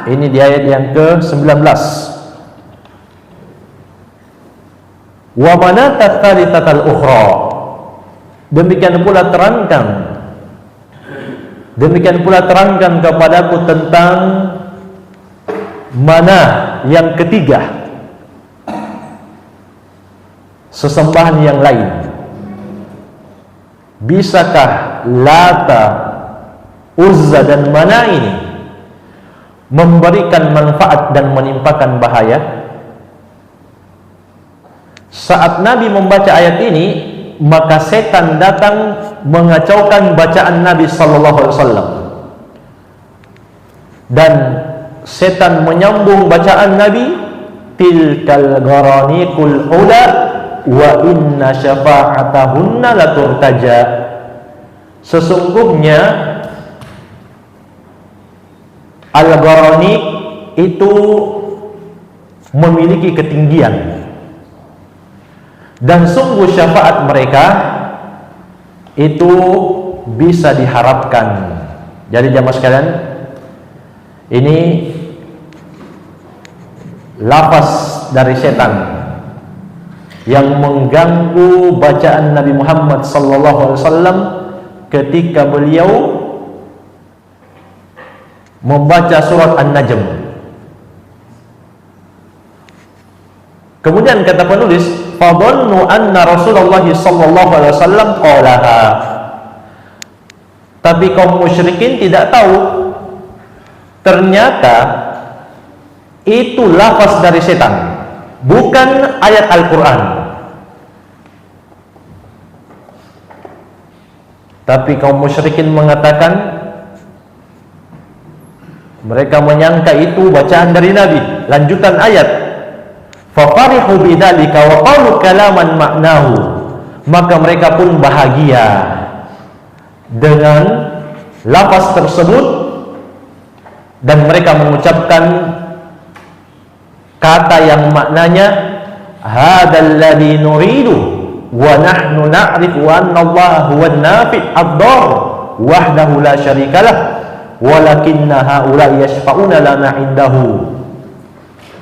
Ini di ayat yang ke-19. Wa manata tsalitsal ukhra. Demikian pula terangkan kepadaku tentang mana yang ketiga, sesembahan yang lain. Bisakah Lata, Uzza dan Mana ini memberikan manfaat dan menimpakan bahaya? Saat Nabi membaca ayat ini, maka setan datang mengacaukan bacaan Nabi sallallahu alaihi wasallam. Dan setan menyambung bacaan Nabi, tilkal gharanikul ula wa inna syafa'atahunna laturtaja. Sesungguhnya al-gharanik itu memiliki ketinggian, dan sungguh syafaat mereka itu bisa diharapkan. Jadi jamaah sekalian, ini lafaz dari setan yang mengganggu bacaan Nabi Muhammad sallallahu alaihi wasallam ketika beliau membaca surat An-Najm. Kemudian kata penulis, fadhannu anna Rasulullah sallallahu alaihi wasallam qalaha. Tapi kaum musyrikin tidak tahu ternyata itu lafaz dari setan, bukan ayat Al-Quran. Tapi kaum musyrikin mengatakan, mereka menyangka itu bacaan dari Nabi, lanjutan ayat. Fafarihu bidzalika wa qalu kalaman ma'nahu. Maka mereka pun bahagia dengan lafaz tersebut, dan mereka mengucapkan kata yang maknanya hadzal ladzi nuridu wa nahnu na'rifu anna Allah huwan nafi' ad-dar wahdahu la syarikalah walakinna haula yashfa'una lana indahu.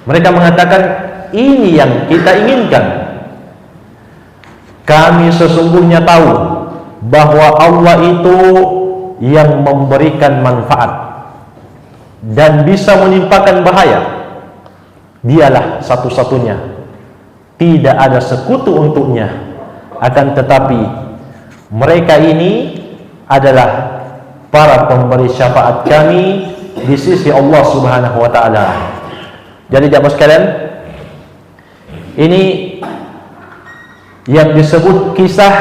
Mereka mengatakan, ini yang kita inginkan. Kami sesungguhnya tahu bahwa Allah itu yang memberikan manfaat dan bisa menimpakan bahaya. Dialah satu-satunya, tidak ada sekutu untuknya. Akan tetapi mereka ini adalah para pemberi syafaat kami di sisi Allah Subhanahu wa taala. Jadi jamaah sekalian, ini yang disebut kisah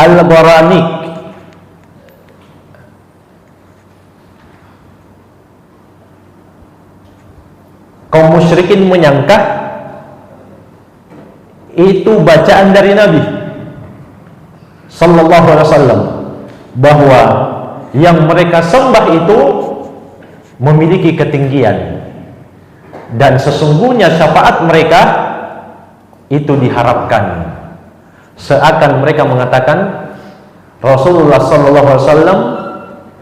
Al-Gharanik. Kaum musyrikin menyangka itu bacaan dari Nabi sallallahu alaihi wasallam, bahwa yang mereka sembah itu memiliki ketinggian, dan sesungguhnya syafaat mereka itu diharapkan. Seakan mereka mengatakan Rasulullah sallallahu alaihi wasallam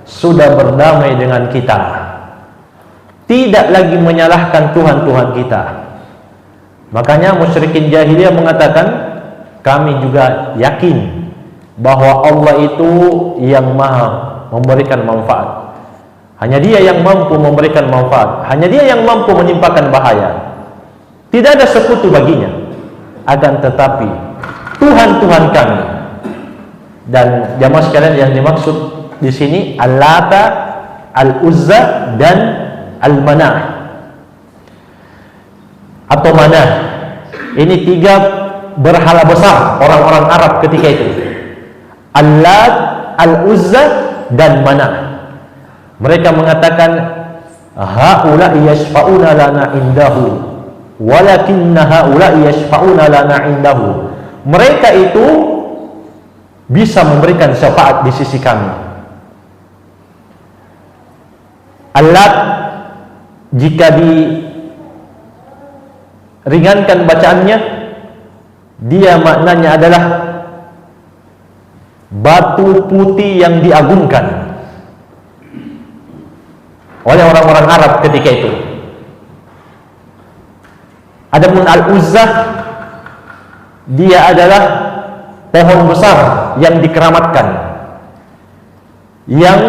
sudah berdamai dengan kita, tidak lagi menyalahkan Tuhan-Tuhan kita. Makanya musyrikin jahiliyah mengatakan, kami juga yakin bahwa Allah itu yang maha memberikan manfaat. Hanya Dia yang mampu memberikan manfaat, hanya Dia yang mampu menimpakan bahaya. Tidak ada sekutu baginya. Akan tetapi Tuhan-Tuhan kami. Dan jamaah sekalian, yang dimaksud di sini Al-Lata, Al-Uzza dan Al-Manah atau Manah. Ini tiga berhala besar orang-orang Arab ketika itu. Al-Lat, Al-Uzza dan Manah. Mereka mengatakan haula yashfa'una lana indahu walakinna haula yashfa'una lana indahu. Mereka itu bisa memberikan syafaat di sisi kami. Al-Lat, jika diringankan bacaannya, dia maknanya adalah batu putih yang diagungkan. oleh orang-orang Arab ketika itu. Adapun Al-Uzzah, dia adalah pohon besar yang dikeramatkan, yang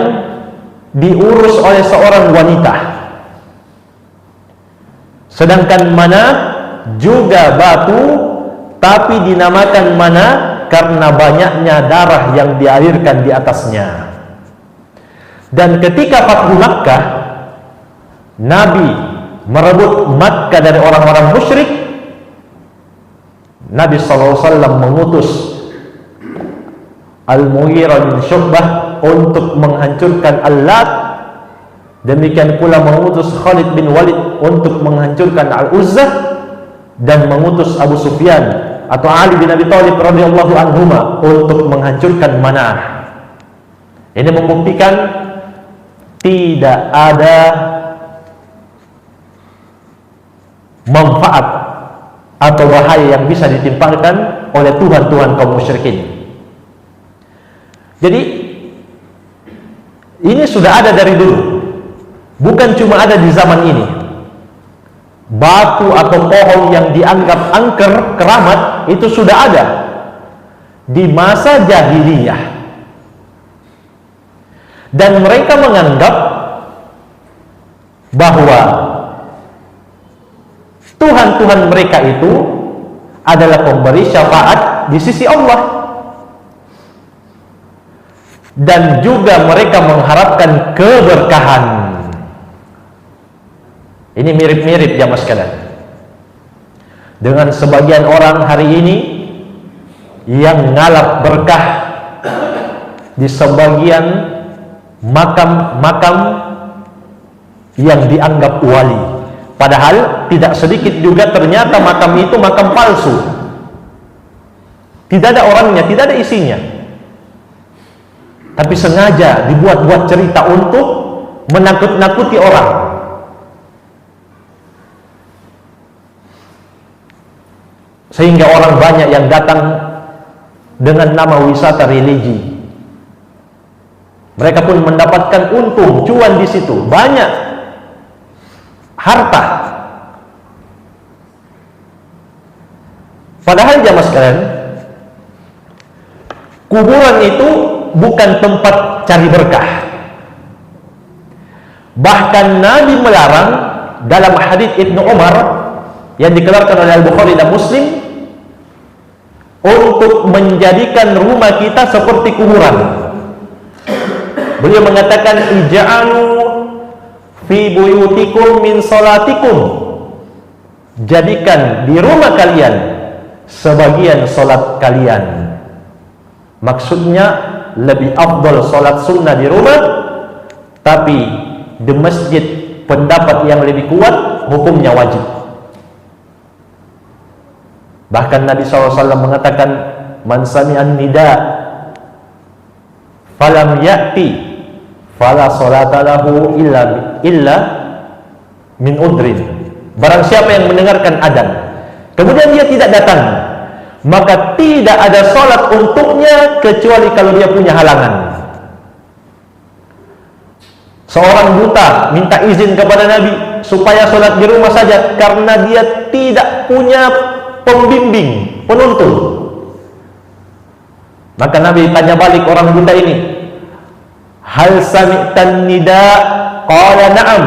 diurus oleh seorang wanita. Sedangkan Manah juga batu, tapi dinamakan Manah karena banyaknya darah yang dialirkan di atasnya. Dan ketika Fathu Makkah, Nabi merebut Makkah dari orang-orang musyrik, Nabi SAW mengutus Al-Mughirah bin Syu'bah untuk menghancurkan Al-Lat. Demikian pula mengutus Khalid bin Walid untuk menghancurkan Al-Uzzah, dan mengutus Abu Sufyan atau Ali bin Abi Thalib radhiyallahu anhuma untuk menghancurkan Manah. Ini membuktikan tidak ada manfaat atau bahaya yang bisa ditimpakan oleh tuhan-tuhan kaum musyrikin. Jadi ini sudah ada dari dulu, bukan cuma ada di zaman ini. Batu atau pohon yang dianggap angker, keramat, itu sudah ada di masa jahiliyah. Dan mereka menganggap bahwa Tuhan-Tuhan mereka itu adalah pemberi syafaat di sisi Allah. Dan juga mereka mengharapkan keberkahan. Ini mirip-mirip jamaah sekalian dengan sebagian orang hari ini yang ngalap berkah di sebagian makam-makam yang dianggap wali. Padahal tidak sedikit juga ternyata makam itu makam palsu. Tidak ada orangnya, tidak ada isinya. Tapi sengaja dibuat-buat cerita untuk menakut-nakuti orang. Sehingga orang banyak yang datang dengan nama wisata religi. Mereka pun mendapatkan untung, cuan di situ, banyak harta. Padahal jamaah sekalian, kuburan itu bukan tempat cari berkah. Bahkan Nabi melarang dalam hadits Ibnu Umar yang dikeluarkan oleh Al-Bukhari dan Muslim untuk menjadikan rumah kita seperti kuburan. Beliau mengatakan, ij'alu fi buyutikum min salatikum, jadikan di rumah kalian sebagian salat kalian. Maksudnya lebih afdal salat sunnah di rumah, tapi di masjid pendapat yang lebih kuat hukumnya wajib. Bahkan Nabi SAW mengatakan, man sami'an nida falam ya'ti fala salata lahu illa min udrin. Barang siapa yang mendengarkan adzan kemudian dia tidak datang, maka tidak ada salat untuknya kecuali kalau dia punya halangan. Seorang buta minta izin kepada Nabi supaya salat di rumah saja karena dia tidak punya pembimbing, penuntun. Maka Nabi tanya balik orang buta ini, hal sami'tan nida? Qala na'am.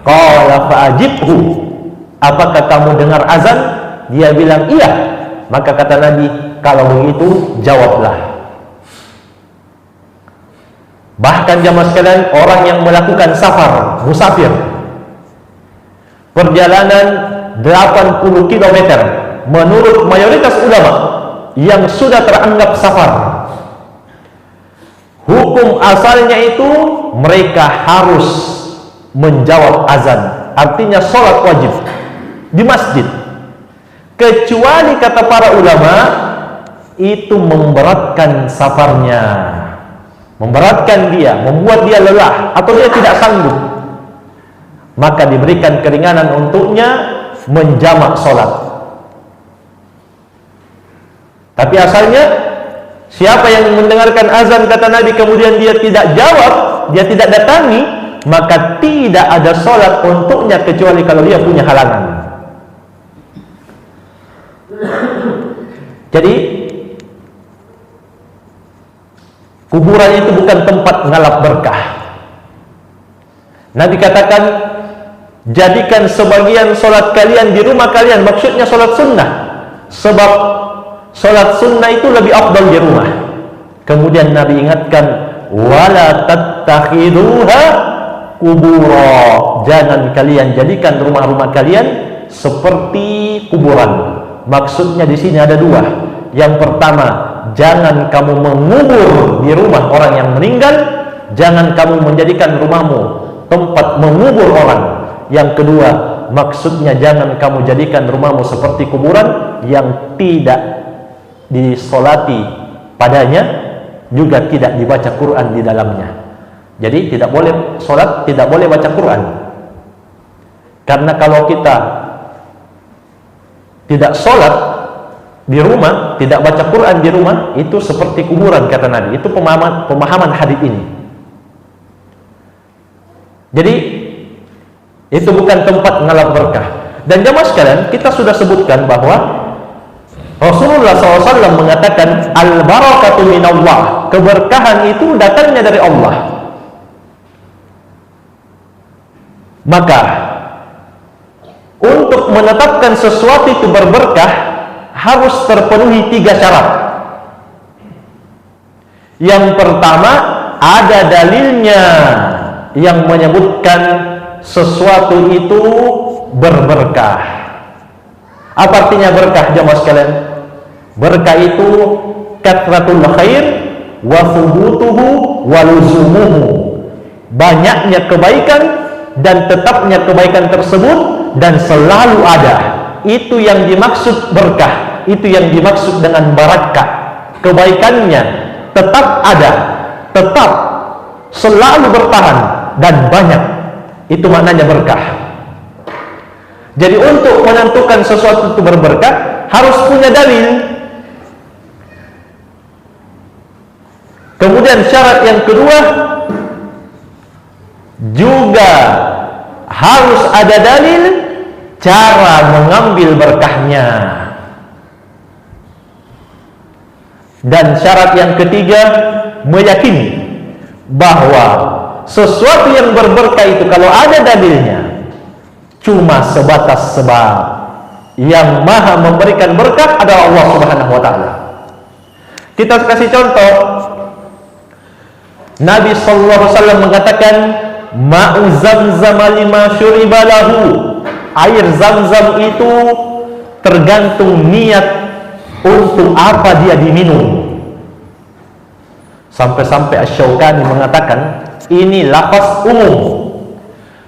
Qala fa'ajibhu. Apakah kamu dengar azan? Dia bilang iya. Maka kata Nabi, kalau begitu jawablah. Bahkan jamaah sekalian, orang yang melakukan safar, musafir, perjalanan 80 km menurut mayoritas ulama yang sudah teranggap safar, hukum asalnya itu mereka harus menjawab azan, artinya sholat wajib di masjid. Kecuali kata para ulama itu memberatkan safarnya, memberatkan dia, membuat dia lelah atau dia tidak sanggup, maka diberikan keringanan untuknya menjamak sholat. Tapi asalnya siapa yang mendengarkan azan kata Nabi kemudian dia tidak jawab, dia tidak datangi, maka tidak ada sholat untuknya kecuali kalau dia punya halangan. Jadi kuburan itu bukan tempat ngalap berkah. Nabi katakan, jadikan sebagian sholat kalian di rumah kalian, maksudnya sholat sunnah, sebab sholat sunnah itu lebih afdal di rumah. Kemudian Nabi ingatkan, wala tattakhiduha kubura, jangan kalian jadikan rumah-rumah kalian seperti kuburan. Maksudnya di sini ada dua. Yang pertama, jangan kamu mengubur di rumah orang yang meninggal, jangan kamu menjadikan rumahmu tempat mengubur orang. Yang kedua, maksudnya jangan kamu jadikan rumahmu seperti kuburan yang tidak disolati padanya, juga tidak dibaca Quran di dalamnya. Jadi tidak boleh sholat, tidak boleh baca Quran. Karena kalau kita tidak sholat di rumah, tidak baca Quran di rumah, itu seperti kuburan kata Nabi. Itu pemahaman hadis ini. Jadi itu bukan tempat ngalap berkah. Dan jamaah sekalian, kita sudah sebutkan bahwa Rasulullah SAW mengatakan al-barakatu minallah, keberkahan itu datangnya dari Allah. Maka untuk menetapkan sesuatu itu berberkah harus terpenuhi 3 syarat. Yang pertama, ada dalilnya yang menyebutkan sesuatu itu berberkah. Apa artinya berkah jamaah sekalian? Berkah itu kathratul khair wa thubutuhu wa luzumuhu, banyaknya kebaikan dan tetapnya kebaikan tersebut dan selalu ada. Itu yang dimaksud berkah, itu yang dimaksud dengan barakah. Kebaikannya tetap ada, tetap selalu bertahan dan banyak. Itu maknanya berkah. Jadi untuk menentukan sesuatu itu berberkah harus punya dalil. Kemudian syarat yang kedua juga harus ada dalil cara mengambil berkahnya. Dan syarat yang ketiga, meyakini bahwa sesuatu yang berberkah itu kalau ada dalilnya cuma sebatas sebab. Yang maha memberikan berkah adalah Allah Subhanahu wa ta'ala. Kita kasih contoh. Nabi sallallahu alaihi wasallam mengatakan, ma'u zamzam lima syuriba lahu. Air zam-zam itu tergantung niat untuk apa dia diminum. Sampai-sampai Asy-Syaukani mengatakan ini lafaz umum.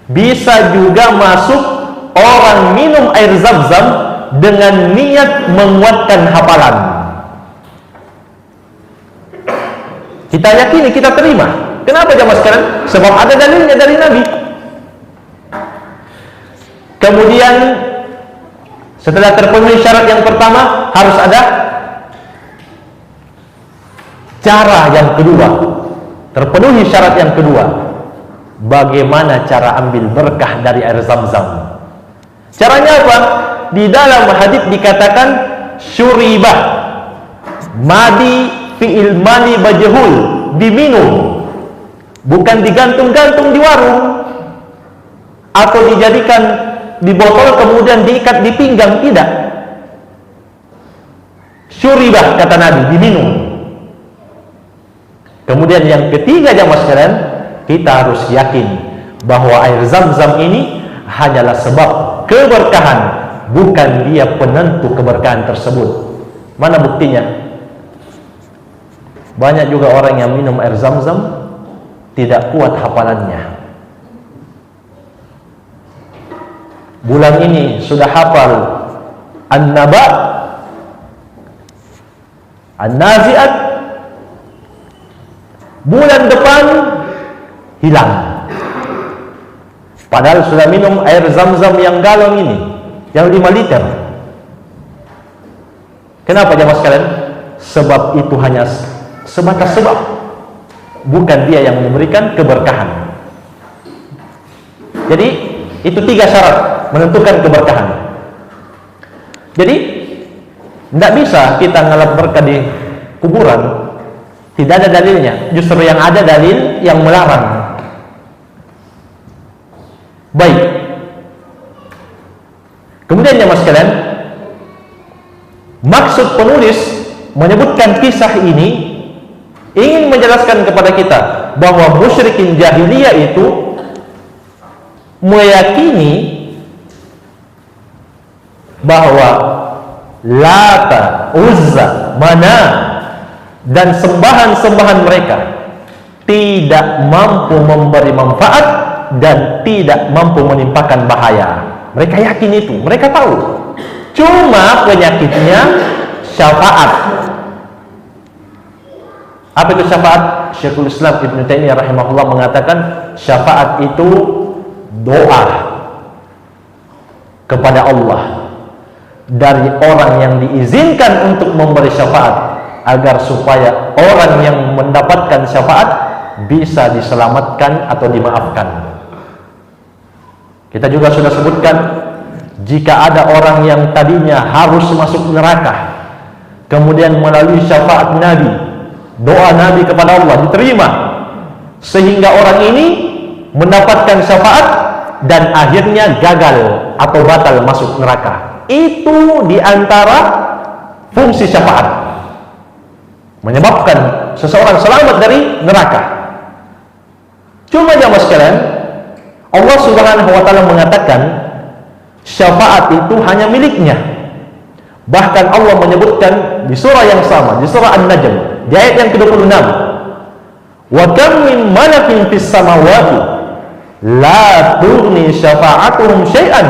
Bisa juga masuk orang minum air zam-zam dengan niat menguatkan hafalan. Kita yakini, kita terima. Kenapa jamaah sekalian? Sebab ada dalilnya dari Nabi. Kemudian setelah terpenuhi syarat yang pertama, harus ada cara yang kedua. Terpenuhi syarat yang kedua. Bagaimana cara ambil berkah dari air zam-zam? Caranya apa? Di dalam hadis dikatakan syuribah, madi fi'il mali majhul, diminum, bukan digantung-gantung di warung atau dijadikan di botol kemudian diikat di pinggang, tidak. Syuribah kata Nabi, diminum. Kemudian yang ketiga jamaah sekalian, kita harus yakin bahwa air zam-zam ini hanyalah sebab keberkahan, bukan dia penentu keberkahan tersebut. Mana buktinya? Banyak juga orang yang minum air zam-zam tidak kuat hafalannya. Bulan ini sudah hafal An-Naba, An-Nazi'at, bulan depan hilang. Padahal sudah minum air zam-zam yang galon ini, yang 5 liter. Kenapa jamaah sekalian? Sebab itu hanya sebatas sebab, bukan dia yang memberikan keberkahan. Jadi itu 3 syarat menentukan keberkahan. Jadi tidak bisa kita ngalap berkah di kuburan, tidak ada dalilnya. Justru yang ada dalil yang melarang. Baik. Kemudian jemaah sekalian, maksud penulis menyebutkan kisah ini ingin menjelaskan kepada kita bahwa musyrikin jahiliyah itu meyakini bahwa Lata, Uzza, Mana dan sembahan-sembahan mereka tidak mampu memberi manfaat dan tidak mampu menimpakan bahaya. Mereka yakin itu, mereka tahu. Cuma penyakitnya syafaat. Apa itu syafaat? Syekhul Islam Ibn Taimiyah rahimahullah mengatakan syafaat itu doa kepada Allah dari orang yang diizinkan untuk memberi syafaat, agar supaya orang yang mendapatkan syafaat bisa diselamatkan atau dimaafkan. Kita juga sudah sebutkan, jika ada orang yang tadinya harus masuk neraka, kemudian melalui syafaat Nabi, doa Nabi kepada Allah diterima, sehingga orang ini mendapatkan syafaat dan akhirnya gagal atau batal masuk neraka. Itu diantara fungsi syafaat, menyebabkan seseorang selamat dari neraka. Cuma jamaah sekalian, Allah Subhanahu wa taala mengatakan syafaat itu hanya miliknya. Bahkan Allah menyebutkan di surah yang sama, di surah An-Najm, di ayat yang ke-26, "Wa kam min malakin fis samawati la tughni syafa'atuhum syai'an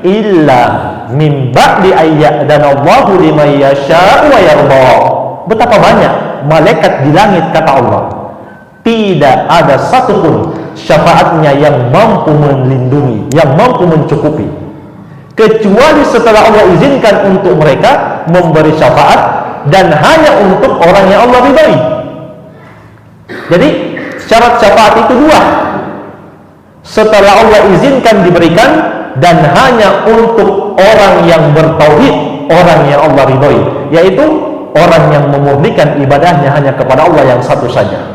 illa min ba'di ayyadana-Allahu liman yasha'u wa yarda." Betapa banyak malaikat di langit, kata Allah, tidak ada satupun syafaatnya yang mampu melindungi, yang mampu mencukupi, kecuali setelah Allah izinkan untuk mereka memberi syafaat, dan hanya untuk orang yang Allah ridhai. Jadi syarat syafaat itu 2. Setelah Allah izinkan diberikan, dan hanya untuk orang yang bertauhid, orang yang Allah ridhai, yaitu orang yang memurnikan ibadahnya hanya kepada Allah yang satu saja.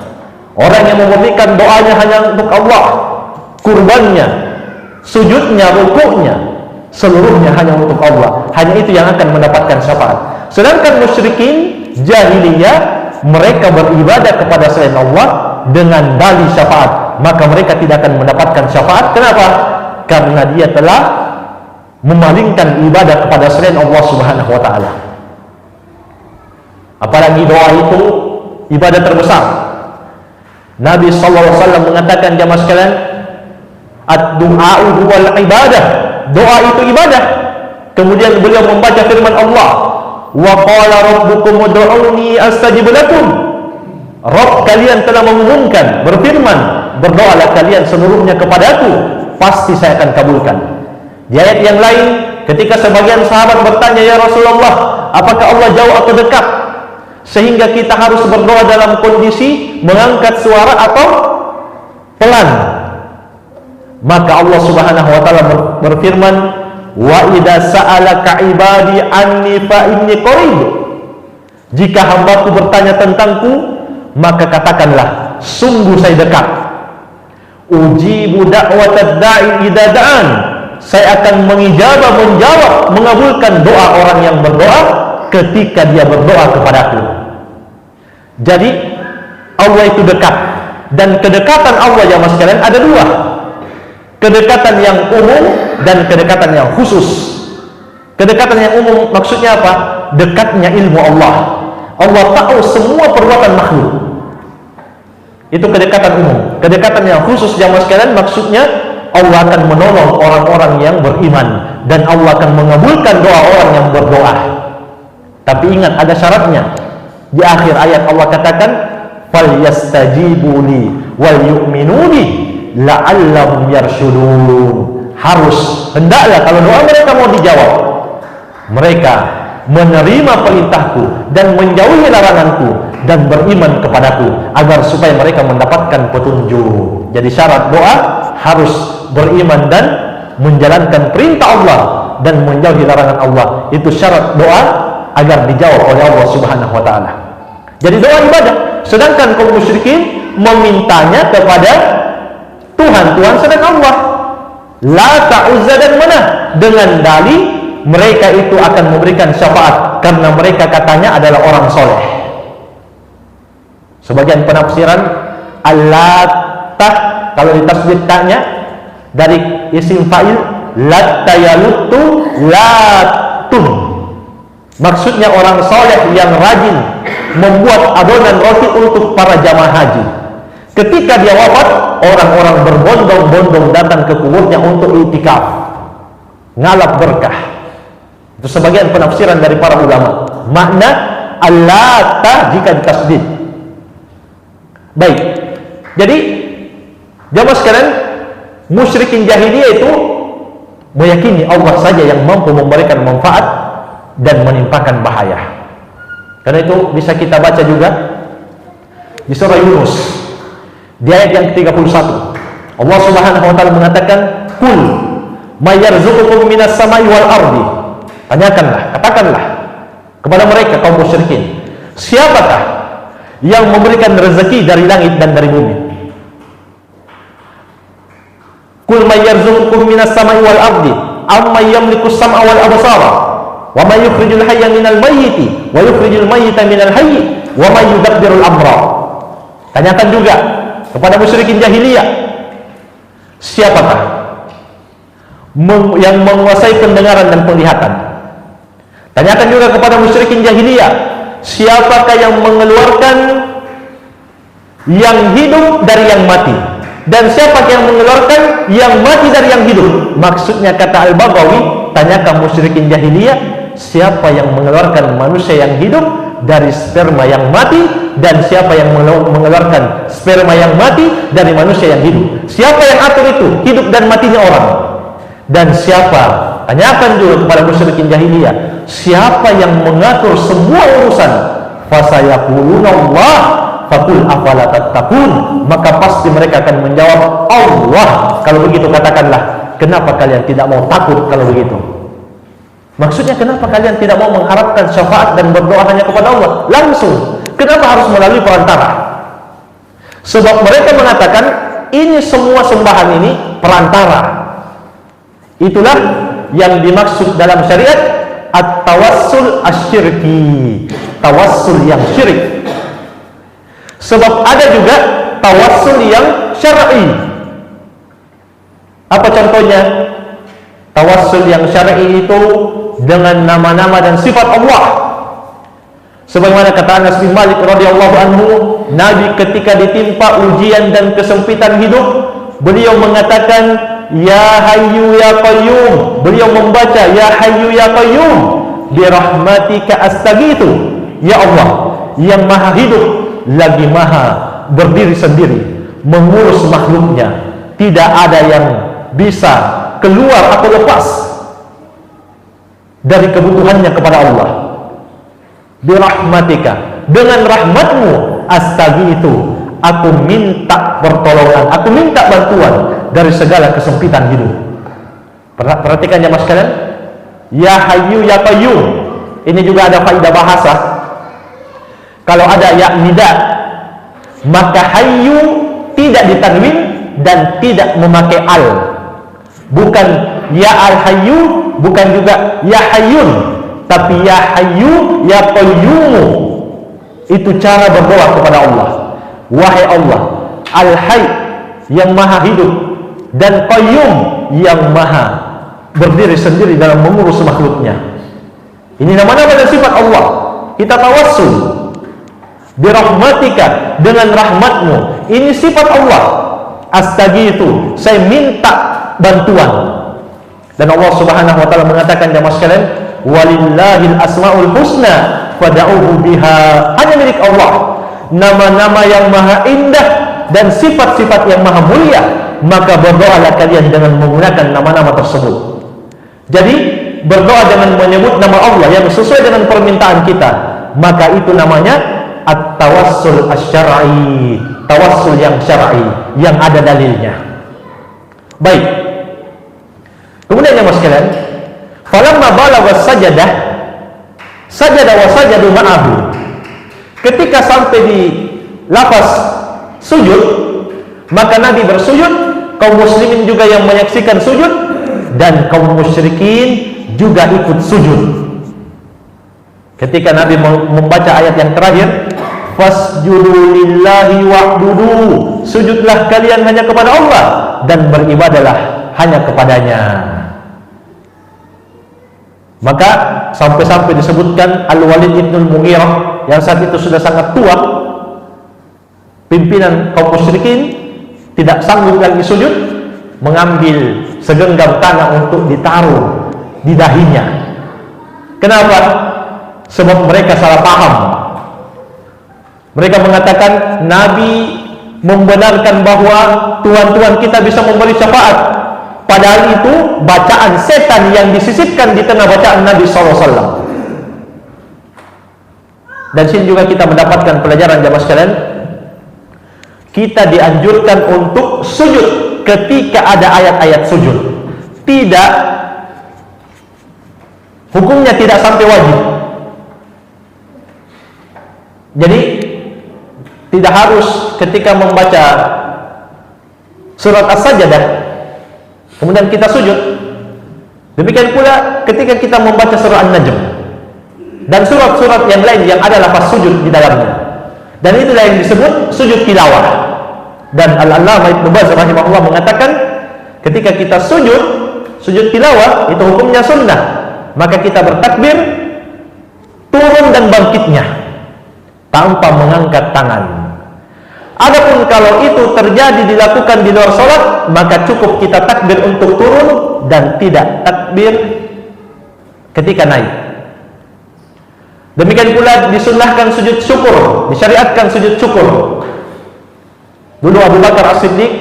Orang yang memurnikan doanya hanya untuk Allah, kurbannya, sujudnya, rukuknya, seluruhnya hanya untuk Allah. Hanya itu yang akan mendapatkan syafaat. Sedangkan musyrikin jahiliyah, mereka beribadah kepada selain Allah dengan dalih syafaat, maka mereka tidak akan mendapatkan syafaat. Kenapa? Karena dia telah memalingkan ibadah kepada selain Allah Subhanahu wa taala. Apalagi doa itu ibadah terbesar. Nabi SAW mengatakan, jamaah sekalian, ad-du'a'u wal ibadah, doa itu ibadah. Kemudian beliau membaca firman Allah, wa qala rabbukum ud'uni astajib lakum. Rabb kalian telah mengumumkan, berfirman, berdoalah kalian seluruhnya kepadaku, pasti saya akan kabulkan. Di ayat yang lain, ketika sebagian sahabat bertanya, ya Rasulullah, apakah Allah jauh atau dekat sehingga kita harus berdoa dalam kondisi mengangkat suara atau pelan? Maka Allah Subhanahu wa taala berfirman, wa idza sa'alaka ibadi anni fa inni qarib. Jika hambaku bertanya tentangku, maka katakanlah, sungguh saya dekat. Ujibu da'watad da'i idza da'an. Saya akan menjawab, mengabulkan doa orang yang berdoa ketika dia berdoa kepadaku. Jadi Allah itu dekat, dan kedekatan Allah jamaah sekalian ada 2. Kedekatan yang umum dan kedekatan yang khusus. Kedekatan yang umum maksudnya apa? Dekatnya ilmu Allah. Allah tahu semua perbuatan makhluk. Itu kedekatan umum. Kedekatan yang khusus jamaah sekalian maksudnya Allah akan menolong orang-orang yang beriman, dan Allah akan mengabulkan doa orang yang berdoa. Tapi ingat, ada syaratnya. Di akhir ayat Allah katakan, falyastajibu li wal yu'minu bi la'allahum yarshudun. Harus, hendaklah kalau doa mereka mau dijawab, mereka menerima perintahku dan menjauhi laranganku dan beriman kepadaku, agar supaya mereka mendapatkan petunjuk. Jadi syarat doa harus beriman dan menjalankan perintah Allah dan menjauhi larangan Allah. Itu syarat doa agar dijawab oleh Allah Subhanahu wa taala. Jadi doa ibadah. Sedangkan kaum musyrikin memintanya kepada Tuhan selain Allah. Lata, Uzza dan Manah, dengan dalil mereka itu akan memberikan syafaat karena mereka katanya adalah orang soleh. Sebagian penafsiran Al-Latah, kalau ditasdid tanya dari isim fa'il latta yalutu latun, maksudnya orang soleh yang rajin membuat adonan roti untuk para jamaah haji. Ketika dia wafat, orang-orang berbondong-bondong datang ke kuburnya untuk i'tikaf, ngalap berkah. Itu sebagian penafsiran dari para ulama. Makna Al-Latah jika ditasdid. Baik. Jadi jamaah sekalian, musyrikin jahiliyah itu meyakini Allah saja yang mampu memberikan manfaat dan menimpakan bahaya. Karena itu bisa kita baca juga di surah Yunus di ayat yang ke-31. Allah Subhanahu wa taala mengatakan, "Qul may yarzuqukum minas samai wal ardi." Tanyakanlah, katakanlah kepada mereka kaum musyrikin, siapakah yang memberikan rezeki dari langit dan dari bumi? Qul may yarzuqukum minas samai wal ardi amma yamliku as-sam'a wal absara wa may yukhrijul hayya minal mayyiti wa yukhrijul mayyita minal hayyi wa may yudabbirul amra. Tanyakan juga kepada musyrikin jahiliyah, siapakah yang menguasai pendengaran dan penglihatan? Tanyakan juga kepada musyrikin jahiliyah, siapakah yang mengeluarkan yang hidup dari yang mati? Dan siapa yang mengeluarkan yang mati dari yang hidup? Maksudnya kata Al-Baghawi, tanyakan musyrikin jahiliyah, siapa yang mengeluarkan manusia yang hidup dari sperma yang mati, dan siapa yang mengeluarkan sperma yang mati dari manusia yang hidup? Siapa yang atur itu, hidup dan matinya orang? Dan siapa, tanyakan juga kepada musyrikin jahiliyah, siapa yang mengatur semua urusan? Fasayaquluna Allah faqul afala tattaqun, maka pasti mereka akan menjawab Allah. Kalau begitu katakanlah, kenapa kalian tidak mau takut kalau begitu? Maksudnya kenapa kalian tidak mau mengharapkan syafaat dan berdoa hanya kepada Allah langsung? Kenapa harus melalui perantara? Sebab mereka mengatakan ini semua sembahan ini perantara. Itulah yang dimaksud dalam syariat at-tawassul asyirki, tawassul yang syirik. Sebab ada juga tawassul yang syar'i. Apa contohnya? Tawassul yang syar'i itu dengan nama-nama dan sifat Allah. Sebagaimana kata Anas bin Malik radhiyallahu anhu, Nabi ketika ditimpa ujian dan kesempitan hidup, beliau mengatakan, "Ya Hayyu ya Qayyum." Beliau membaca, "Ya Hayyu ya Qayyum, bi rahmatika astaghitsu." Ya Allah, yang maha hidup lagi maha berdiri sendiri, mengurus makhluknya, tidak ada yang bisa keluar atau lepas dari kebutuhannya kepada Allah. Birahmatika, dengan rahmatmu, astaghiitsu, aku minta pertolongan, aku minta bantuan dari segala kesempitan hidup. Perhatikan jemaah sekalian, ya Hayyu ya Qayyum, ini juga ada faedah bahasa. Kalau ada ya nida, maka Hayyu tidak ditanwin dan tidak memakai al. Bukan ya al-hayyu, bukan juga ya hayyun, tapi ya hayyu ya qayyum. Itu cara berdoa kepada Allah. Wahai Allah, al-hayy yang maha hidup, dan qayyum yang maha berdiri sendiri dalam mengurus makhluknya. Ini nama-nama dan sifat Allah. Kita tawassul birahmatika, dengan rahmatmu. Ini sifat Allah. Astaghitsu, saya minta bantuan. Dan Allah Subhanahu wa taala mengatakan jemaah sekalian, walillahil asmaul husna fad'uhu biha. Hanya milik Allah nama-nama yang maha indah dan sifat-sifat yang maha mulia, maka berdoalah kalian dengan menggunakan nama-nama tersebut. Jadi berdoa dengan menyebut nama Allah yang sesuai dengan permintaan kita, maka itu namanya at-tawassul asy-syar'i, tawassul yang syar'i, yang ada dalilnya. Baik. Kemudian yang sekalian, falamma balagha sajadah sajada wa sajadu ma'ahu. Ketika sampai di lafaz sujud, maka Nabi bersujud, kaum muslimin juga yang menyaksikan sujud, dan kaum musyrikin juga ikut sujud. Ketika Nabi membaca ayat yang terakhir, fasjudu lillahi wa'budu, sujudlah kalian hanya kepada Allah dan beribadalah hanya kepadanya. Maka sampai-sampai disebutkan Al-Walid ibn Mughirah yang saat itu sudah sangat tua, pimpinan kaum musyrikin, tidak sanggup lagi sujud, mengambil segenggam tanah untuk ditaruh di dahinya. Kenapa? Sebab mereka salah paham. Mereka mengatakan Nabi membenarkan bahwa Tuhan-Tuhan kita bisa memberi syafaat. Padahal itu bacaan setan yang disisipkan di tengah bacaan Nabi SAW. Dan sini juga kita mendapatkan pelajaran jamaah sekalian. Kita dianjurkan untuk sujud ketika ada ayat-ayat sujud. Tidak, hukumnya tidak sampai wajib. Jadi tidak harus ketika membaca surat As-Sajdah kemudian kita sujud. Demikian pula ketika kita membaca surah An-Najm dan surat-surat yang lain yang ada lafaz sujud di dalamnya. Dan itulah yang disebut sujud tilawah. Dan Al-Allamah Ibnu Baz rahimahullah mengatakan ketika kita sujud tilawah itu hukumnya sunnah. Maka kita bertakbir turun dan bangkitnya tanpa mengangkat tangan. Adapun kalau itu terjadi dilakukan di luar sholat, maka cukup kita takbir untuk turun dan tidak takbir ketika naik. Demikian pula disunnahkan sujud syukur, disyariatkan sujud syukur. Dulu Abu Bakar As-Siddiq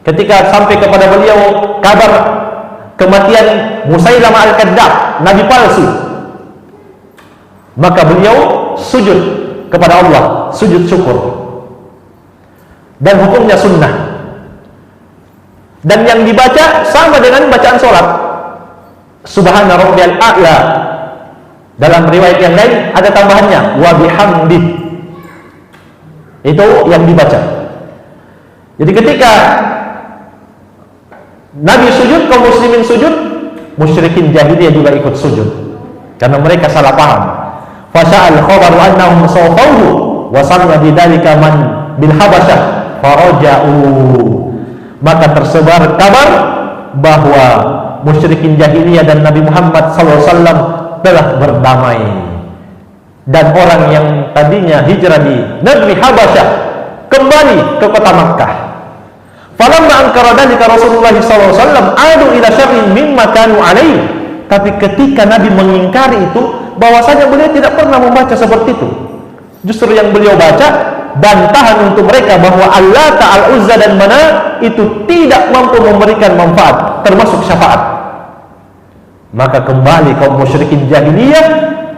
ketika sampai kepada beliau kabar kematian Musailamah Al-Kadzdzab, nabi palsu, maka beliau sujud kepada Allah, sujud syukur. Dan hukumnya sunnah. Dan yang dibaca sama dengan bacaan sholat. Subhana rabbiyal a'la. Dalam riwayat yang lain ada tambahannya wa bihamdih. Itu yang dibaca. Jadi ketika Nabi sujud, kaum muslimin sujud, musyrikin jahiliyah juga ikut sujud karena mereka salah paham. Fasa'al khabaru annahum sawfahu wa sanna bidzalika man bil habasyah faraja'u. Maka tersebar kabar bahwa musyrikin jahiliyah dan Nabi Muhammad SAW telah berdamai, dan orang yang tadinya hijrah di negeri Habasyah kembali ke kota Makkah. Falamma ankara dzalika Rasulullah SAW adu ila syarrin mimma kanu alaihi. Tapi ketika Nabi mengingkari itu, bahwasanya beliau tidak pernah membaca seperti itu. Justru yang beliau baca bantahan untuk mereka bahwa Allah Ta'ala Uzza dan Mana itu tidak mampu memberikan manfaat termasuk syafaat. Maka kembali kaum musyrikin jahiliyah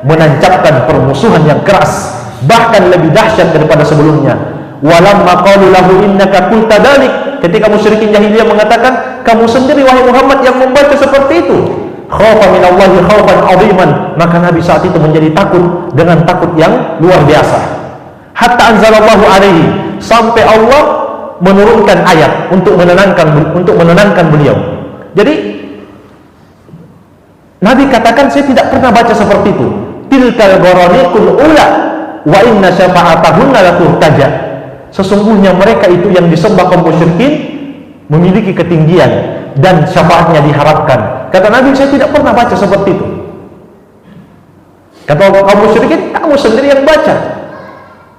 menancapkan permusuhan yang keras, bahkan lebih dahsyat daripada sebelumnya. Walamma qalu lahu innaka qulta dzalik, ketika musyrikin jahiliyah mengatakan kamu sendiri wahai Muhammad yang membaca seperti itu, khaufa minallahi khaufan 'aziman, maka Nabi saat itu menjadi takut dengan takut yang luar biasa. Hatta anzalallahu alaihi, sampai Allah menurunkan ayat untuk menenangkan beliau. Jadi Nabi katakan saya tidak pernah baca seperti itu. Tilkal gharanikul ula wa inna syafa'atahunna laturtaja. Sesungguhnya mereka itu yang disembah kaum musyrikin memiliki ketinggian dan syafaatnya diharapkan. Kata Nabi, saya tidak pernah baca seperti itu. Kata kaum musyrikin, kamu sendiri yang baca,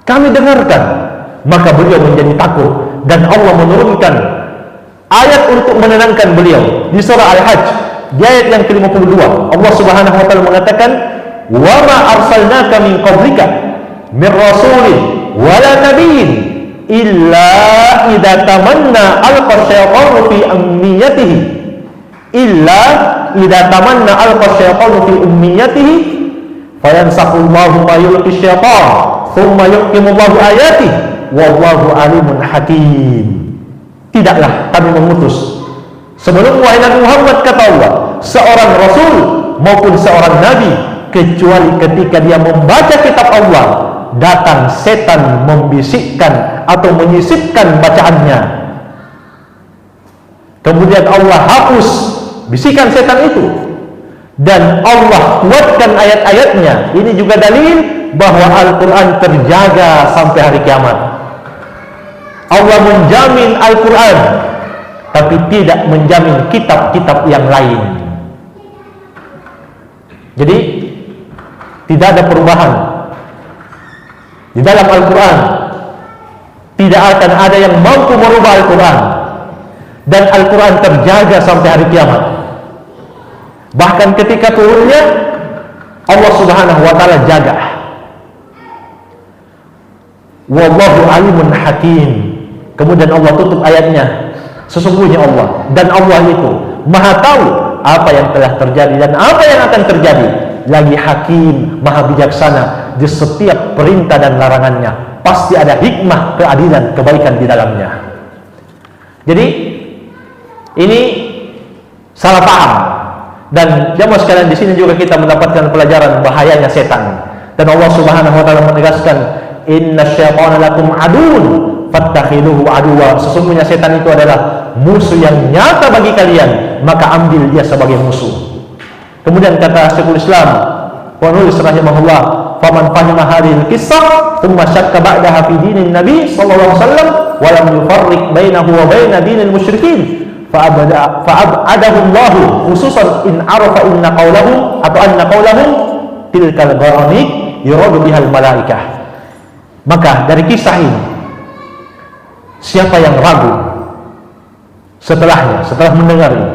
kami dengarkan. Maka beliau menjadi takut dan Allah menurunkan ayat untuk menenangkan beliau di surah Al-Hajj di ayat yang ke-52. Allah Subhanahu wa taala mengatakan, "Wa ma arsalnaka min qablika min rasulin wala nabiyyin illa idza tamanna alqa syaitanu fi umniyatihi illa idza tamanna alqa syaitanu fi umniyatihi fayansakhu ma yulqi syaitan thumma yuhkimullahu ayatihi wallahu alimun hakim." Tidaklah kami mengutus Sebelum wahai Nabi Muhammad, kata Allah, seorang rasul maupun seorang nabi, kecuali ketika dia membaca kitab Allah, datang setan membisikkan atau menyisipkan bacaannya. Kemudian Allah hapus bisikan setan itu, dan Allah kuatkan ayat-ayatnya. Ini juga dalil bahwa Al-Quran terjaga sampai hari kiamat. Allah menjamin Al-Quran, tapi tidak menjamin kitab-kitab yang lain. Jadi tidak ada perubahan di dalam Al-Quran. Tidak akan ada yang mampu merubah Al-Quran, dan Al-Quran terjaga sampai hari kiamat. Bahkan ketika turunnya, Allah Subhanahu wa ta'ala jaga. Wallahu alimun hakim. Kemudian Allah tutup ayatnya, sesungguhnya Allah, dan Allah itu maha tahu apa yang telah terjadi dan apa yang akan terjadi. Lagi hakim, maha bijaksana di setiap perintah dan larangannya. Pasti ada hikmah, keadilan, kebaikan di dalamnya. Jadi ini salah paham. Dan jamaah sekalian, di sini juga kita mendapatkan pelajaran bahayanya setan. Dan Allah Subhanahu wa ta'ala menegaskan, inna syaitana lakum aduun fattakhiduhu aduwa. Sesungguhnya setan itu adalah musuh yang nyata bagi kalian, maka ambil dia sebagai musuh. Kemudian kata Syekhul Islam penulis rahimahullah, faman fahima hadhil qissah thumma syakka ba'daha fi dinin nabi sallallahu alaihi wasallam wa lam yufarriq bainahu wa baina dinil musyrikin fa'abadahu Allah, khususan in arafa inna qawlahum atau anna qawlahum tilkal gharaniq yuradu bihal malaikah. Maka dari kisah ini, siapa yang ragu setelah mendengar ini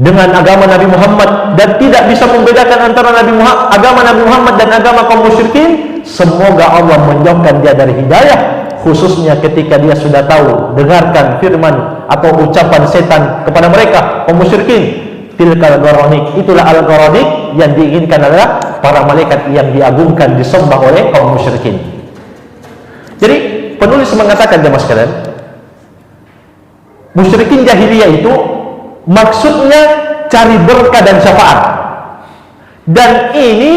dengan agama Nabi Muhammad dan tidak bisa membedakan antara agama Nabi Muhammad dan agama kaum musyrikin, semoga Allah menjauhkan dia dari hidayah, khususnya ketika dia sudah tahu, dengarkan firman atau ucapan setan kepada mereka kaum musyrikin, tilkal gharanik, itulah al-gharanik yang diinginkan adalah para malaikat yang diagungkan, disembah oleh kaum musyrikin. Jadi penulis mengatakan, jemaah sekalian, musyrikin jahiliyah itu maksudnya cari berkah dan syafaat, dan ini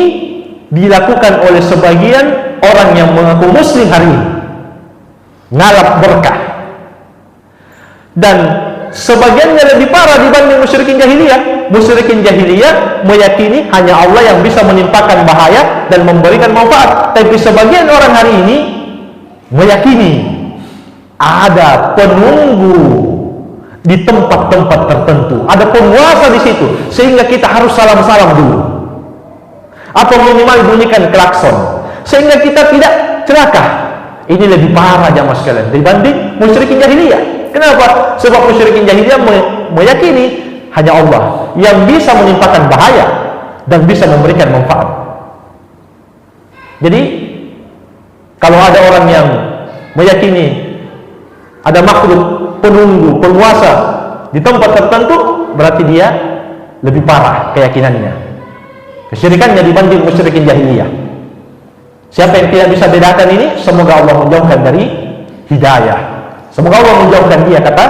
dilakukan oleh sebagian orang yang mengaku muslim hari ini, ngalap berkah. Dan sebagiannya lebih parah dibanding musyrikin jahiliyah. Musyrikin jahiliyah meyakini hanya Allah yang bisa menimpakan bahaya dan memberikan manfaat. Tapi sebagian orang hari ini meyakini ada penunggu di tempat-tempat tertentu, ada penguasa di situ, sehingga kita harus salam-salam dulu, atau minimal bunyikan klakson, sehingga kita tidak celaka. Ini lebih parah jamaah sekalian dibanding musyrikin jahiliyah. Kenapa? Sebab musyrikin jahiliyah meyakini hanya Allah yang bisa menimpakan bahaya dan bisa memberikan manfaat. Jadi kalau ada orang yang meyakini ada makhluk penunggu, penguasa di tempat tertentu, berarti dia lebih parah keyakinannya, kesyirikannya dibanding musyrikin jahiliyah. Siapa yang tidak bisa bedakan ini, semoga Allah menjauhkan dari hidayah, semoga Allah menjauhkan dia, kata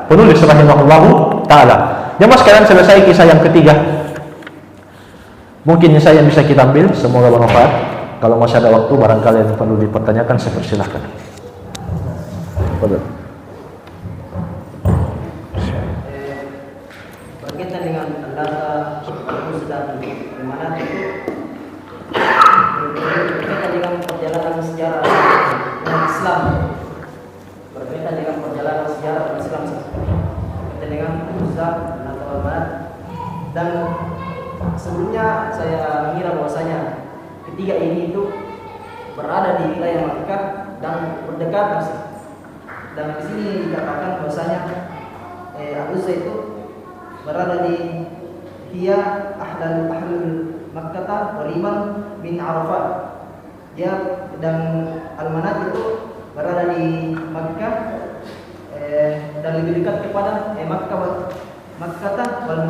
penulis rahimahullahu ta'ala. Jemaah sekalian, selesai kisah yang ketiga. Mungkin saya bisa kita ambil, semoga bermanfaat. Kalau masih ada waktu, barangkali yang perlu dipertanyakan, saya persilahkan. Berkaitan dengan Al-Lata, Al-Uzza, Al-Manat itu berkaitan dengan perjalanan sejarah Islam, berkaitan dengan perjalanan sejarah Islam, berkaitan dengan Al-Uzza atau Al-Manat. Dan sebelumnya saya mengira bahwasanya ketiga ini itu berada di wilayah Makkah dan berdekatan. Dan di sini dikatakan bahwasanya Al-Uzza itu berada di Hiya ahlul Makkah qariban min Arafat. Dia dan Al-Manat itu berada di Makkah dan lebih dekat kepada Makkah wal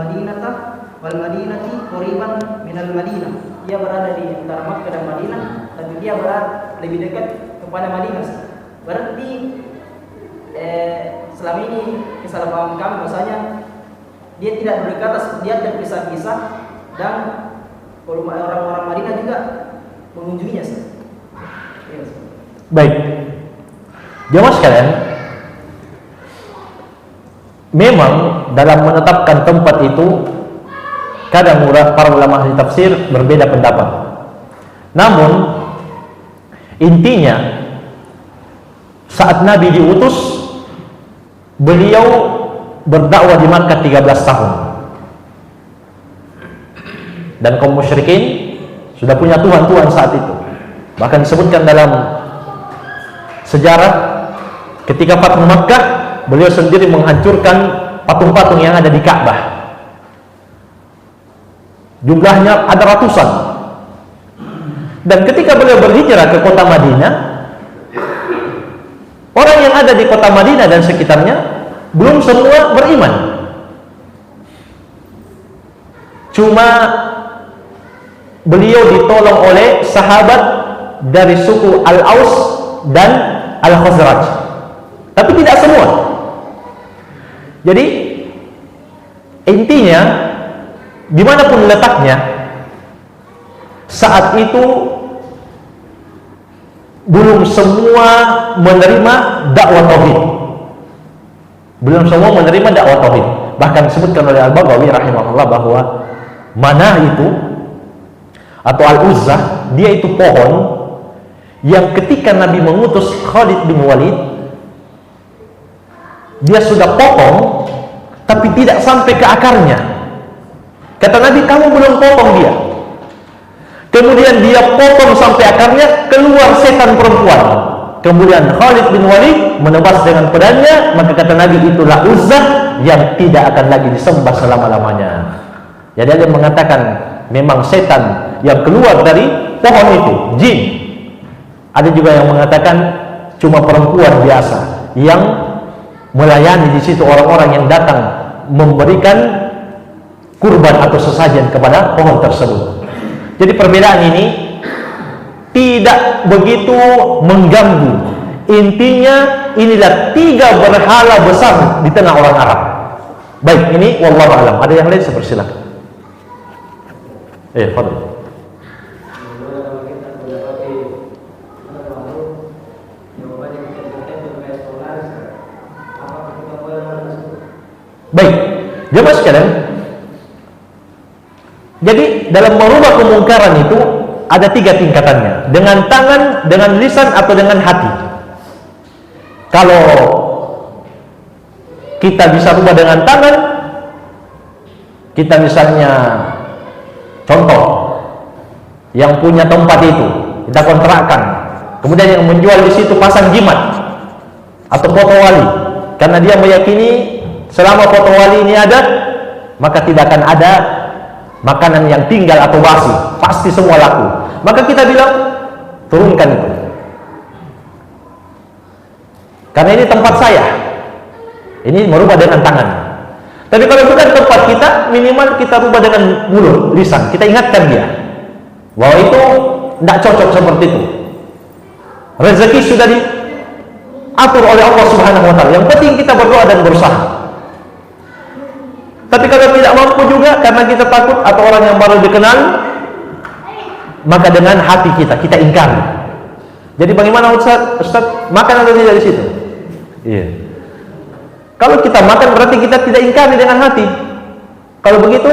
Madinati qariban min al-Madinah. Dia berada di antara Makkah dan Madinah, tapi dia berada lebih dekat kepada Madinah. Berarti selama ini kesalahpahaman kami bahasanya dia tidak berkata, dia terpisah-pisah dan orang-orang Madinah juga mengunjunginya. Yes. Baik, jamaah sekalian, memang dalam menetapkan tempat itu kadang para ulama ahli tafsir berbeda pendapat. Namun intinya saat Nabi diutus, beliau berdakwah di Makkah 13 tahun. Dan kaum musyrikin sudah punya Tuhan saat itu. Bahkan disebutkan dalam sejarah ketika Fathu Makkah, beliau sendiri menghancurkan patung-patung yang ada di Ka'bah. Jumlahnya ada ratusan. Dan ketika beliau berhijrah ke kota Madinah, orang yang ada di kota Madinah dan sekitarnya belum semua beriman. Cuma beliau ditolong oleh sahabat dari suku Al-Aus dan Al-Khazraj, tapi tidak semua. Jadi intinya dimanapun letaknya, saat itu belum semua menerima dakwah tauhid. Belum semua menerima dakwah tauhid. Bahkan disebutkan oleh Al-Baghawi rahimahullah bahwa Manah itu atau Al-Uzzah, dia itu pohon yang ketika Nabi mengutus Khalid bin Walid, dia sudah potong tapi tidak sampai ke akarnya. Kata Nabi, kamu belum potong dia. Kemudian dia potong sampai akarnya, keluar setan perempuan. Kemudian Khalid bin Walid menebas dengan pedangnya, maka kata Nabi, itulah Uzzah yang tidak akan lagi disembah selama-lamanya. Jadi ada yang mengatakan memang setan yang keluar dari pohon itu, jin. Ada juga yang mengatakan cuma perempuan biasa yang melayani di situ orang-orang yang datang memberikan kurban atau sesajen kepada pohon tersebut. Jadi perbedaan ini tidak begitu mengganggu. Intinya inilah 3 berhala besar di tengah orang Arab. Baik, ini wallahu alam. Ada yang lain, saya persilakan. Fadil. Baik, jemaah sekalian. Jadi dalam merubah kemungkaran itu ada 3 tingkatannya. Dengan tangan, dengan lisan, atau dengan hati. Kalau kita bisa rubah dengan tangan, kita misalnya contoh yang punya tempat itu kita kontrakkan, kemudian yang menjual di situ pasang jimat atau foto wali, karena dia meyakini selama foto wali ini ada, maka tidak akan ada makanan yang tinggal atau basi, pasti semua laku. Maka kita bilang turunkan itu, karena ini tempat saya. Ini merubah dengan tangan. Tapi kalau bukan tempat kita, minimal kita rubah dengan mulut, lisan. Kita ingatkan dia bahwa itu tidak cocok seperti itu. Rezeki sudah diatur oleh Allah Subhanahu wa taala. Yang penting kita berdoa dan berusaha. Tapi kalau tidak mampu juga karena kita takut atau orang yang baru dikenal, maka dengan hati kita ingkari. Jadi bagaimana Ustaz makan atau tidak di situ? Iya. Kalau kita makan berarti kita tidak ingkari dengan hati. Kalau begitu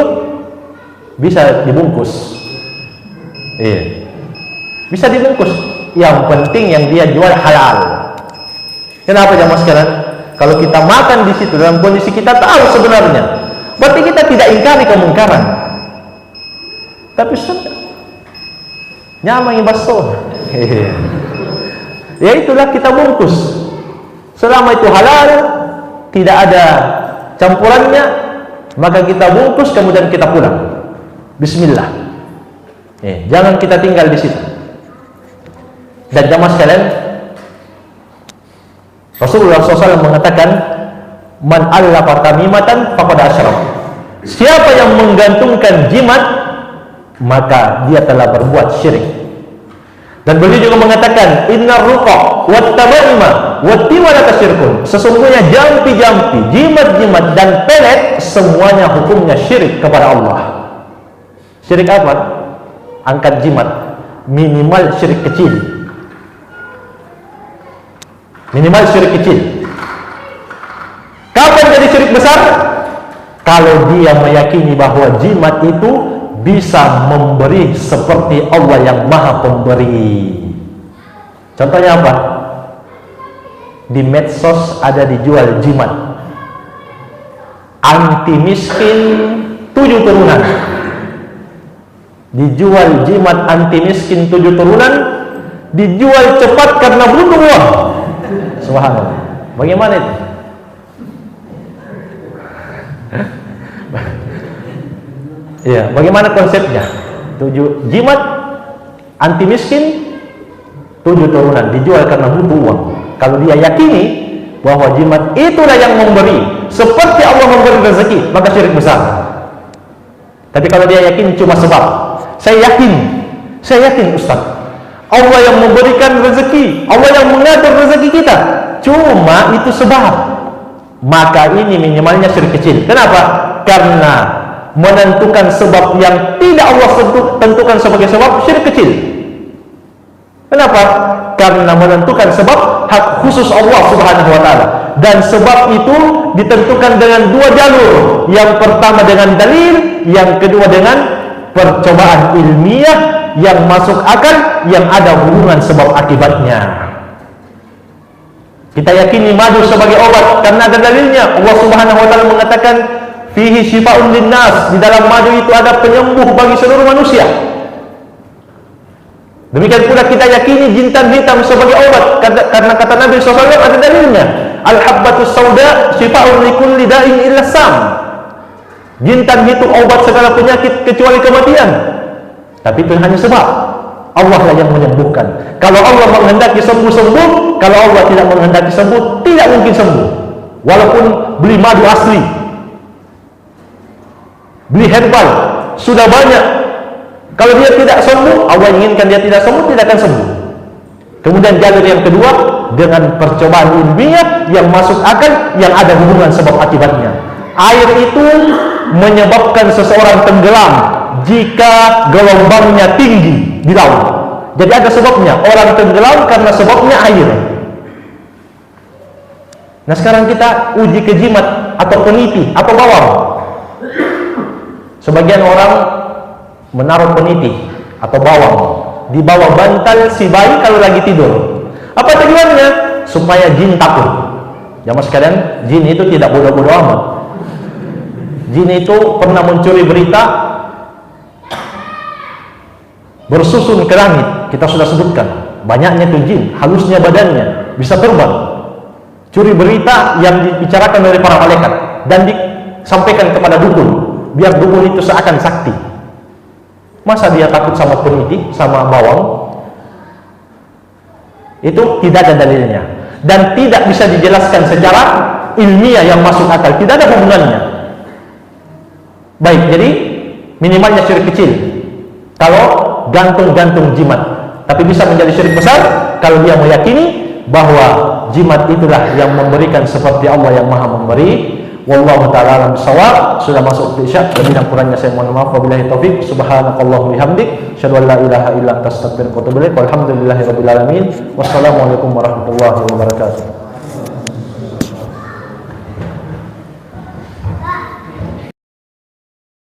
bisa dibungkus. Iya. Bisa dibungkus. Yang penting yang dia jual halal. Kenapa jamaah sekalian? Kalau kita makan di situ dalam kondisi kita tahu sebenarnya, berarti kita tidak ingkari kemungkaran. Tapi sudah nyamang baso. Ya itulah kita bungkus. Selama itu halal, tidak ada campurannya, maka kita bungkus kemudian kita pulang. Bismillah. Jangan kita tinggal di situ. Dan jamaah sekalian, Rasulullah SAW mengatakan, man allafa tamimatan faqad asyraka. Siapa yang menggantungkan jimat, maka dia telah berbuat syirik. Dan beliau juga mengatakan, innar ruqa wat tamaima wat tiwala tasyirkun. Sesungguhnya jampi-jampi, jimat-jimat dan pelet semuanya hukumnya syirik kepada Allah. Syirik apa? Angkat jimat, minimal syirik kecil. Minimal syirik kecil. Kapan jadi syirik besar? Kalau dia meyakini bahwa jimat itu bisa memberi seperti Allah yang Maha Pemberi. Contohnya apa? Di medsos ada dijual jimat anti miskin 7 turunan. Dijual jimat anti miskin 7 turunan, dijual cepat karena butuh uang. Subhanallah. Bagaimana itu? Ya, bagaimana konsepnya? 7 jimat anti miskin 7 turunan dijual karena butuh uang. Kalau dia yakini bahwa jimat itulah yang memberi seperti Allah memberi rezeki, maka syirik besar. Tapi kalau dia yakin cuma sebab, saya yakin Ustaz, Allah yang memberikan rezeki, Allah yang mengatur rezeki kita, cuma itu sebab, maka ini minimalnya syirik kecil. Kenapa? Karena menentukan sebab yang tidak Allah tentukan sebagai sebab syirik kecil. Kenapa? Karena menentukan sebab hak khusus Allah Subhanahu wa taala, dan sebab itu ditentukan dengan 2 jalur. Yang pertama dengan dalil, yang kedua dengan percobaan ilmiah yang masuk akal, yang ada hubungan sebab akibatnya. Kita yakini madu sebagai obat karena ada dalilnya. Allah Subhanahu wa taala mengatakan fihi syifa'un linnas, di dalam madu itu ada penyembuh bagi seluruh manusia. Demikian pula kita yakini jintan hitam sebagai obat karena kata Nabi SAW ada dalilnya. Al-habbatus sauda syifa'un likulli da'in illa sam. Jintan itu obat segala penyakit kecuali kematian. Tapi itu hanya sebab. Allah lah yang menyembuhkan. Kalau Allah menghendaki sembuh, kalau Allah tidak menghendaki sembuh, tidak mungkin sembuh. Walaupun beli madu asli, beli herbal, sudah banyak. Kalau dia tidak sembuh, Allah inginkan dia tidak sembuh, tidak akan sembuh. Kemudian jalur yang kedua, dengan percobaan ilmiah yang masuk akal, yang ada hubungan sebab akibatnya. Air itu menyebabkan seseorang tenggelam jika gelombangnya tinggi di laut. Jadi ada sebabnya, orang tenggelam karena sebabnya air. Nah sekarang kita uji ke jimat atau peniti atau bawang. Sebagian orang menaruh peniti atau bawang di bawah bantal si bayi kalau lagi tidur. Apa tujuannya? Supaya jin takut. Jamaah sekalian, jin itu tidak bodoh-bodoh amat. Jin itu pernah mencuri berita, bersusun ke langit. Kita sudah sebutkan banyaknya tuh jin, halusnya badannya, bisa terbang, curi berita yang dibicarakan oleh para malaikat dan disampaikan kepada dukun, biar dukun itu seakan sakti. Masa dia takut sama peniti, sama bawang? Itu tidak ada dalilnya dan tidak bisa dijelaskan secara ilmiah yang masuk akal, tidak ada hubungannya. Baik, jadi minimalnya syirik kecil kalau gantung-gantung jimat, tapi bisa menjadi syirik besar kalau dia meyakini bahwa jimat itulah yang memberikan seperti Allah yang Maha Memberi. Wallahu ta'ala alam bisawab. Sudah masuk ke isya, lebih dan kurangnya saya mohon maaf. Wabillahi taufik. Subhanakallahumma bihamdik, asyhadu an la ilaha illa anta astaghfiruka wa atubu ilaik. Walhamdulillahirabbil alamin. Wassalamualaikum warahmatullahi wabarakatuh.